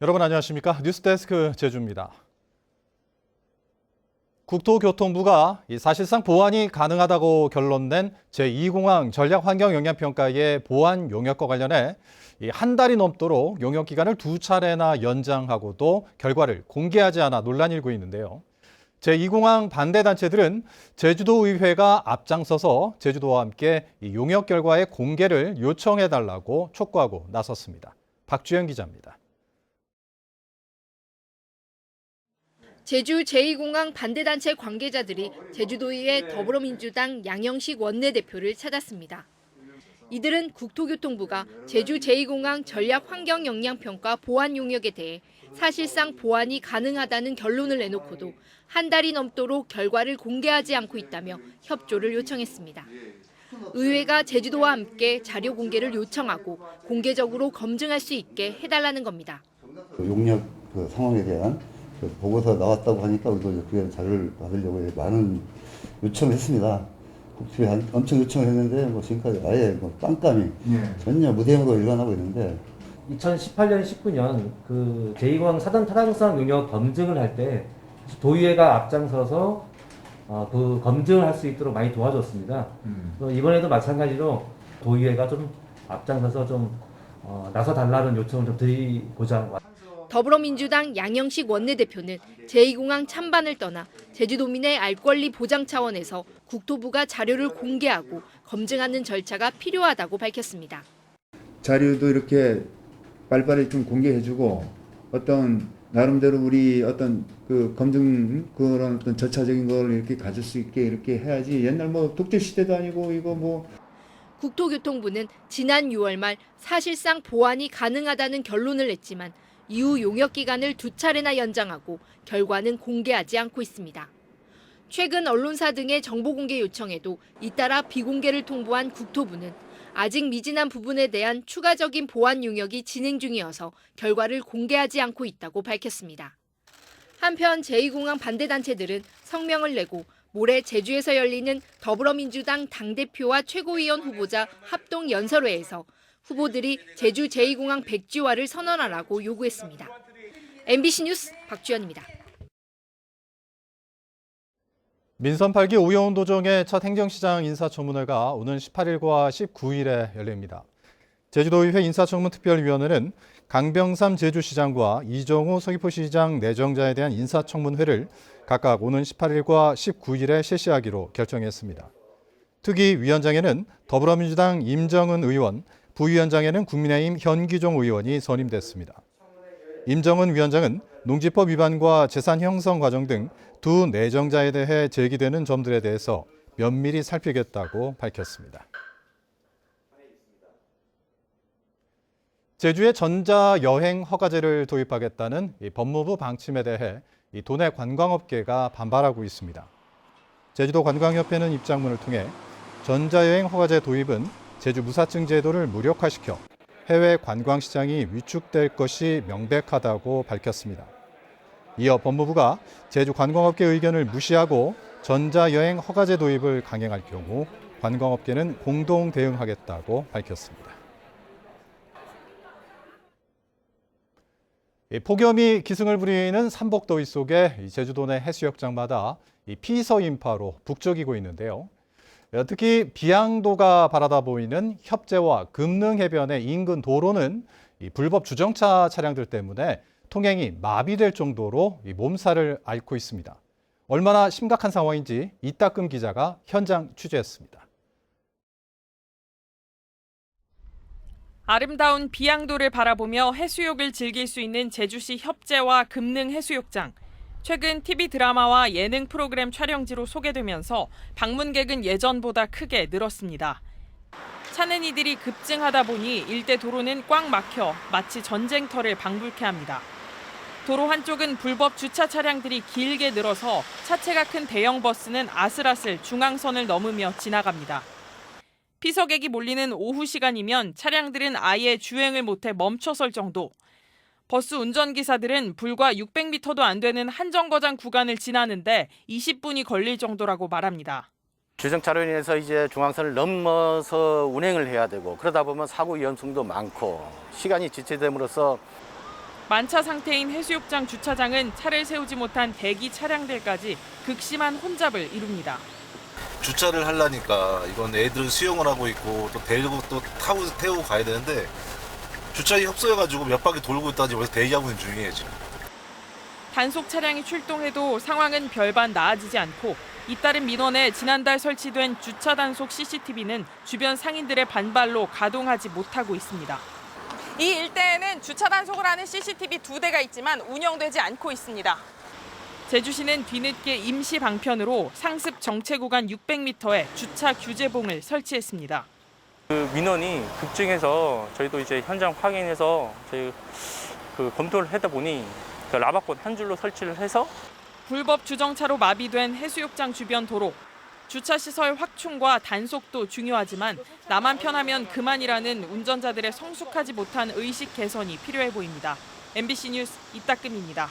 여러분 안녕하십니까? 뉴스데스크 제주입니다. 국토교통부가 사실상 보완이 가능하다고 결론낸 제2공항 전략환경영향평가의 보완 용역과 관련해 한 달이 넘도록 용역 기간을 2차례나 연장하고도 결과를 공개하지 않아 논란이 일고 있는데요. 제2공항 반대단체들은 제주도의회가 앞장서서 제주도와 함께 용역 결과의 공개를 요청해달라고 촉구하고 나섰습니다. 박주영 기자입니다. 제주 제2공항 반대단체 관계자들이 제주도의회 더불어민주당 양영식 원내대표를 찾았습니다. 이들은 국토교통부가 제주 제2공항 전략환경영향평가 보완 용역에 대해 사실상 보완이 가능하다는 결론을 내놓고도 한 달이 넘도록 결과를 공개하지 않고 있다며 협조를 요청했습니다. 의회가 제주도와 함께 자료 공개를 요청하고 공개적으로 검증할 수 있게 해달라는 겁니다. 용역 상황에 대한 보고서 나왔다고 하니까 우리도 그에 자료를 받으려고 많은 요청을 했습니다. 국토부에 엄청 요청을 했는데 지금까지 아예 깜깜이 전혀 무대응으로 일관하고 있는데 2018년, 19년 그 제2공항 사전 타당성 용역 검증을 할 때 도의회가 앞장서서 그 검증을 할 수 있도록 많이 도와줬습니다. 이번에도 마찬가지로 도의회가 좀 앞장서서 좀 나서달라는 요청을 좀 드리고자. 더불어민주당 양영식 원내대표는 제2공항 찬반을 떠나 제주도민의 알 권리 보장 차원에서 국토부가 자료를 공개하고 검증하는 절차가 필요하다고 밝혔습니다. 자료도 이렇게 빨리빨리 좀 공개해주고 어떤 나름대로 우리 어떤 그 검증 그런 어떤 절차적인 걸 이렇게 가질 수 있게 이렇게 해야지 옛날 독재 시대도 아니고 이거 국토교통부는 지난 6월 말 사실상 보완이 가능하다는 결론을 냈지만 이후 용역 기간을 2차례나 연장하고 결과는 공개하지 않고 있습니다. 최근 언론사 등의 정보 공개 요청에도 잇따라 비공개를 통보한 국토부는 아직 미진한 부분에 대한 추가적인 보완 용역이 진행 중이어서 결과를 공개하지 않고 있다고 밝혔습니다. 한편 제2공항 반대단체들은 성명을 내고 모레 제주에서 열리는 더불어민주당 당대표와 최고위원 후보자 합동 연설회에서 후보들이 제주 제2공항 백지화를 선언하라고 요구했습니다. MBC 뉴스 박주연입니다. 민선 8기 오영훈 도정의 첫 행정시장 인사청문회가 오는 18일과 19일에 열립니다. 제주도의회 인사청문특별위원회는 강병삼 제주시장과 이정우 서귀포시장 내정자에 대한 인사청문회를 각각 오는 18일과 19일에 실시하기로 결정했습니다. 특위위원장에는 더불어민주당 임정은 의원, 부위원장에는 국민의힘 현기종 의원이 선임됐습니다. 임정은 위원장은 농지법 위반과 재산 형성 과정 등 두 내정자에 대해 제기되는 점들에 대해서 면밀히 살피겠다고 밝혔습니다. 제주에 전자여행 허가제를 도입하겠다는 법무부 방침에 대해 도내 관광업계가 반발하고 있습니다. 제주도 관광협회는 입장문을 통해 전자여행 허가제 도입은 제주 무사증 제도를 무력화시켜 해외 관광 시장이 위축될 것이 명백하다고 밝혔습니다. 이어 법무부가 제주 관광업계 의견을 무시하고 전자여행 허가제 도입을 강행할 경우 관광업계는 공동 대응하겠다고 밝혔습니다. 폭염이 기승을 부리는 삼복더위 속에 제주도 내 해수욕장마다 피서 인파로 북적이고 있는데요. 특히 비양도가 바라다 보이는 협재와 금능 해변의 인근 도로는 불법 주정차 차량들 때문에 통행이 마비될 정도로 몸살을 앓고 있습니다. 얼마나 심각한 상황인지 이따금 기자가 현장 취재했습니다. 아름다운 비양도를 바라보며 해수욕을 즐길 수 있는 제주시 협재와 금능 해수욕장. 최근 TV 드라마와 예능 프로그램 촬영지로 소개되면서 방문객은 예전보다 크게 늘었습니다. 차는 이들이 급증하다 보니 일대 도로는 꽉 막혀 마치 전쟁터를 방불케 합니다. 도로 한쪽은 불법 주차 차량들이 길게 늘어서 차체가 큰 대형 버스는 아슬아슬 중앙선을 넘으며 지나갑니다. 피서객이 몰리는 오후 시간이면 차량들은 아예 주행을 못해 멈춰설 정도. 버스 운전기사들은 불과 600m도 안 되는 한정거장 구간을 지나는데 20분이 걸릴 정도라고 말합니다. 주정차로 인해서 이제 중앙선을 넘어서 운행을 해야 되고 그러다 보면 사고 위험성도 많고 시간이 지체됨으로써 만차 상태인 해수욕장 주차장은 차를 세우지 못한 대기 차량들까지 극심한 혼잡을 이룹니다. 주차를 하려니까 이건 애들은 수영을 하고 있고 또 데리고 또 태우고 가야 되는데 주차에 협소해가지고 몇 바퀴 돌고 있다지 여기서 대기하고 있는 중이에요 지금. 단속 차량이 출동해도 상황은 별반 나아지지 않고 잇따른 민원에 지난달 설치된 주차 단속 CCTV는 주변 상인들의 반발로 가동하지 못하고 있습니다. 이 일대에는 주차 단속을 하는 CCTV 2대가 있지만 운영되지 않고 있습니다. 제주시는 뒤늦게 임시 방편으로 상습 정체 구간 600m에 주차 규제봉을 설치했습니다. 그 민원이 급증해서 저희도 이제 현장 확인해서 저희 검토를 하다 보니 라바꽃 한 줄로 설치를 해서 불법 주정차로 마비된 해수욕장 주변 도로. 주차시설 확충과 단속도 중요하지만 나만 편하면 그만이라는 운전자들의 성숙하지 못한 의식 개선이 필요해 보입니다. MBC 뉴스 이따금입니다.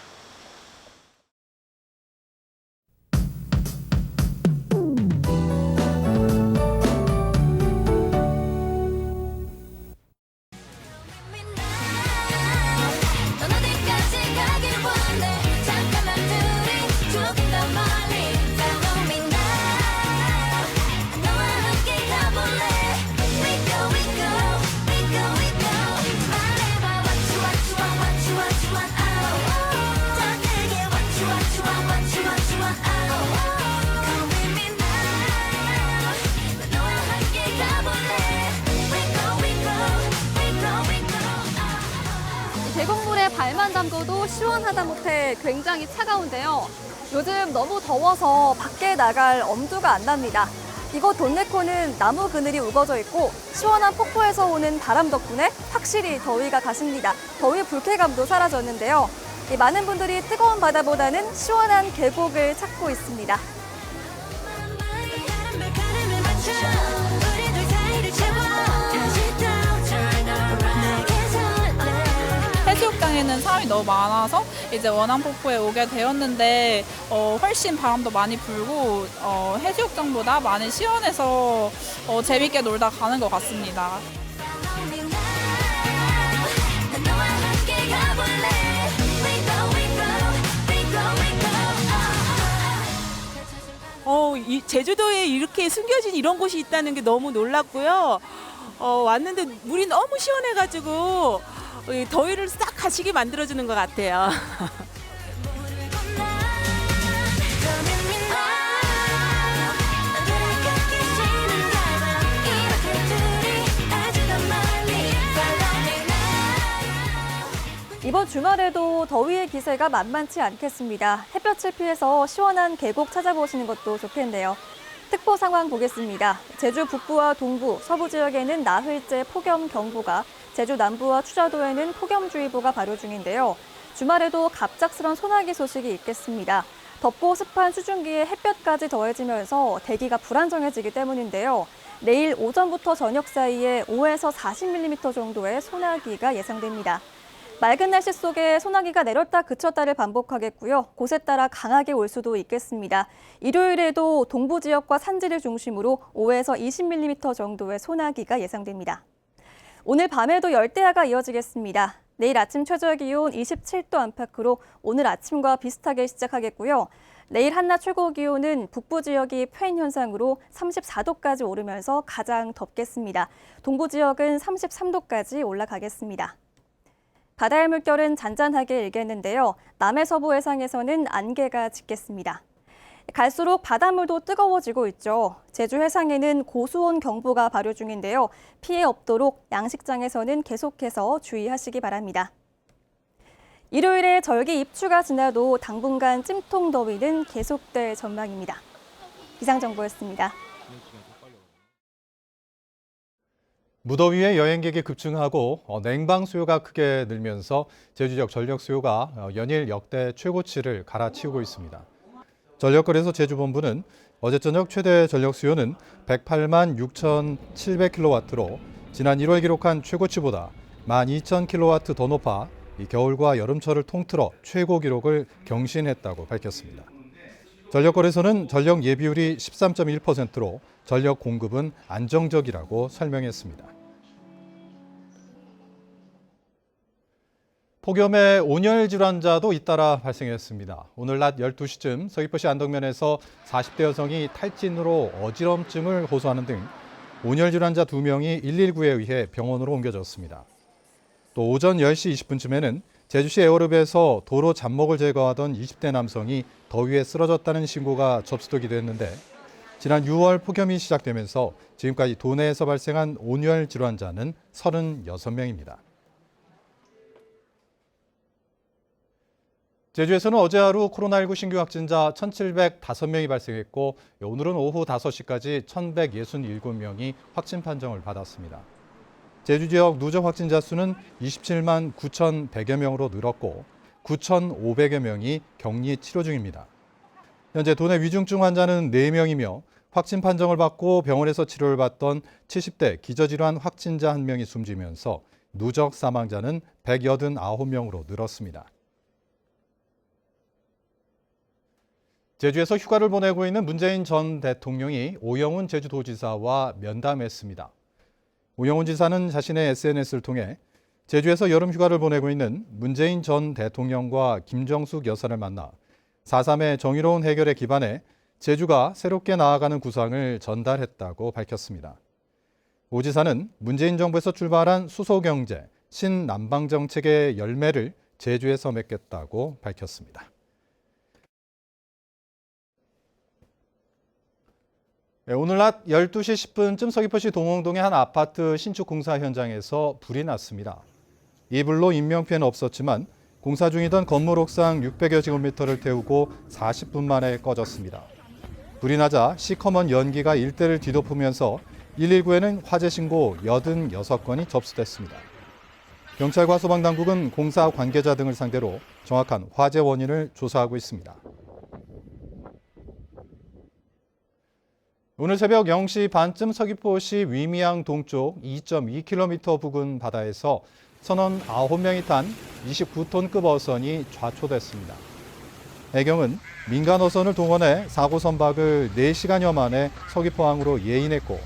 계곡물에 발만 담궈도 시원하다 못해 굉장히 차가운데요. 요즘 너무 더워서 밖에 나갈 엄두가 안 납니다. 이곳 돈네코는 나무 그늘이 우거져 있고 시원한 폭포에서 오는 바람 덕분에 확실히 더위가 가십니다. 더위 불쾌감도 사라졌는데요. 많은 분들이 뜨거운 바다보다는 시원한 계곡을 찾고 있습니다. 해수욕장에는 사람이 너무 많아서 이제 원암폭포에 오게 되었는데 훨씬 바람도 많이 불고 해수욕장보다 많이 시원해서 재밌게 놀다 가는 것 같습니다. 제주도에 이렇게 숨겨진 이런 곳이 있다는 게 너무 놀랐고요. 왔는데 물이 너무 시원해가지고 더위를 싹 가시게 만들어주는 것 같아요. 이번 주말에도 더위의 기세가 만만치 않겠습니다. 햇볕을 피해서 시원한 계곡 찾아보시는 것도 좋겠네요. 특보 상황 보겠습니다. 제주 북부와 동부, 서부 지역에는 나흘째 폭염경보가, 제주 남부와 추자도에는 폭염주의보가 발효 중인데요. 주말에도 갑작스런 소나기 소식이 있겠습니다. 덥고 습한 수증기에 햇볕까지 더해지면서 대기가 불안정해지기 때문인데요. 내일 오전부터 저녁 사이에 5에서 40mm 정도의 소나기가 예상됩니다. 맑은 날씨 속에 소나기가 내렸다 그쳤다를 반복하겠고요. 곳에 따라 강하게 올 수도 있겠습니다. 일요일에도 동부 지역과 산지를 중심으로 5에서 20mm 정도의 소나기가 예상됩니다. 오늘 밤에도 열대야가 이어지겠습니다. 내일 아침 최저 기온 27도 안팎으로 오늘 아침과 비슷하게 시작하겠고요. 내일 한낮 최고 기온은 북부 지역이 페인 현상으로 34도까지 오르면서 가장 덥겠습니다. 동부 지역은 33도까지 올라가겠습니다. 바다의 물결은 잔잔하게 일겠는데요. 남해서부 해상에서는 안개가 짙겠습니다. 갈수록 바닷물도 뜨거워지고 있죠. 제주 해상에는 고수온 경보가 발효 중인데요. 피해 없도록 양식장에서는 계속해서 주의하시기 바랍니다. 일요일에 절기 입추가 지나도 당분간 찜통 더위는 계속될 전망입니다. 기상정보였습니다. 무더위에 여행객이 급증하고 냉방 수요가 크게 늘면서 제주 지역 전력 수요가 연일 역대 최고치를 갈아치우고 있습니다. 전력거래소 제주본부는 어제 저녁 최대 전력 수요는 108만 6,700kW로 지난 1월 기록한 최고치보다 12,000kW 더 높아 겨울과 여름철을 통틀어 최고 기록을 경신했다고 밝혔습니다. 전력거래소는 전력 예비율이 13.1%로 전력 공급은 안정적이라고 설명했습니다. 폭염에 온열 질환자도 잇따라 발생했습니다. 오늘 낮 12시쯤 서귀포시 안덕면에서 40대 여성이 탈진으로 어지럼증을 호소하는 등 온열 질환자 2명이 119에 의해 병원으로 옮겨졌습니다. 또 오전 10시 20분쯤에는 제주시 에어룹에서 도로 잡목을 제거하던 20대 남성이 더위에 쓰러졌다는 신고가 접수되기도 했는데 지난 6월 폭염이 시작되면서 지금까지 도내에서 발생한 온열 질환자는 36명입니다. 제주에서는 어제 하루 코로나19 신규 확진자 1,705명이 발생했고 오늘은 오후 5시까지 1,167명이 확진 판정을 받았습니다. 제주 지역 누적 확진자 수는 27만 9,100여 명으로 늘었고 9,500여 명이 격리 치료 중입니다. 현재 도내 위중증 환자는 4명이며 확진 판정을 받고 병원에서 치료를 받던 70대 기저질환 확진자 1명이 숨지면서 누적 사망자는 189명으로 늘었습니다. 제주에서 휴가를 보내고 있는 문재인 전 대통령이 오영훈 제주도지사와 면담했습니다. 오영훈 지사는 자신의 SNS를 통해 제주에서 여름 휴가를 보내고 있는 문재인 전 대통령과 김정숙 여사를 만나 4.3의 정의로운 해결에 기반해 제주가 새롭게 나아가는 구상을 전달했다고 밝혔습니다. 오 지사는 문재인 정부에서 출발한 수소경제, 신남방 정책의 열매를 제주에서 맺겠다고 밝혔습니다. 오늘 낮 12시 10분쯤 서귀포시 동홍동의 한 아파트 신축 공사 현장에서 불이 났습니다. 이 불로 인명피해는 없었지만 공사 중이던 건물 옥상 600여 제곱미터를 태우고 40분 만에 꺼졌습니다. 불이 나자 시커먼 연기가 일대를 뒤덮으면서 119에는 화재 신고 86건이 접수됐습니다. 경찰과 소방당국은 공사 관계자 등을 상대로 정확한 화재 원인을 조사하고 있습니다. 오늘 새벽 0시 반쯤 서귀포시 위미양 동쪽 2.2km 부근 바다에서 선원 9명이 탄 29톤급 어선이 좌초됐습니다. 해경은 민간 어선을 동원해 사고 선박을 4시간여 만에 서귀포항으로 예인했고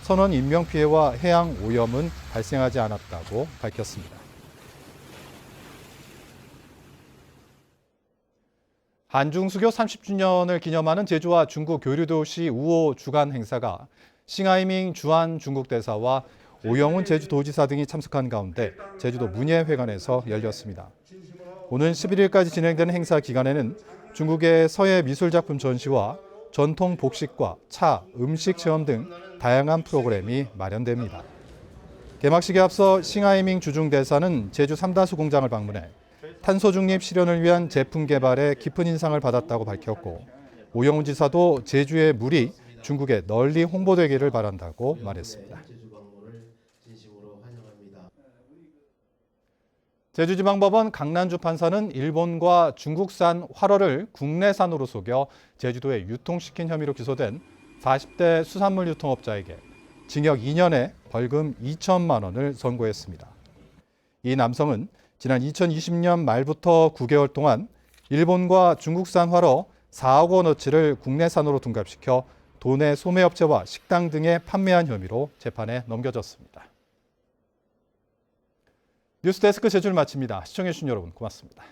선원 인명피해와 해양 오염은 발생하지 않았다고 밝혔습니다. 한중수교 30주년을 기념하는 제주와 중국 교류도시 우호 주간 행사가 싱하이밍 주한 중국 대사와 오영훈 제주도지사 등이 참석한 가운데 제주도 문예회관에서 열렸습니다. 오는 11일까지 진행되는 행사 기간에는 중국의 서예 미술작품 전시와 전통 복식과 차, 음식 체험 등 다양한 프로그램이 마련됩니다. 개막식에 앞서 싱하이밍 주중 대사는 제주 3다수 공장을 방문해 탄소 중립 실현을 위한 제품 개발에 깊은 인상을 받았다고 밝혔고 오영훈 지사도 제주의 물이 중국에 널리 홍보되기를 바란다고 말했습니다. 제주지방법원 강난주 판사는 일본과 중국산 활어를 국내산으로 속여 제주도에 유통시킨 혐의로 기소된 40대 수산물 유통업자에게 징역 2년에 벌금 2천만 원을 선고했습니다. 이 남성은 지난 2020년 말부터 9개월 동안 일본과 중국산 활어 4억 원어치를 국내산으로 둔갑시켜 도내 소매업체와 식당 등에 판매한 혐의로 재판에 넘겨졌습니다. 뉴스데스크 제주를 마칩니다. 시청해주신 여러분 고맙습니다.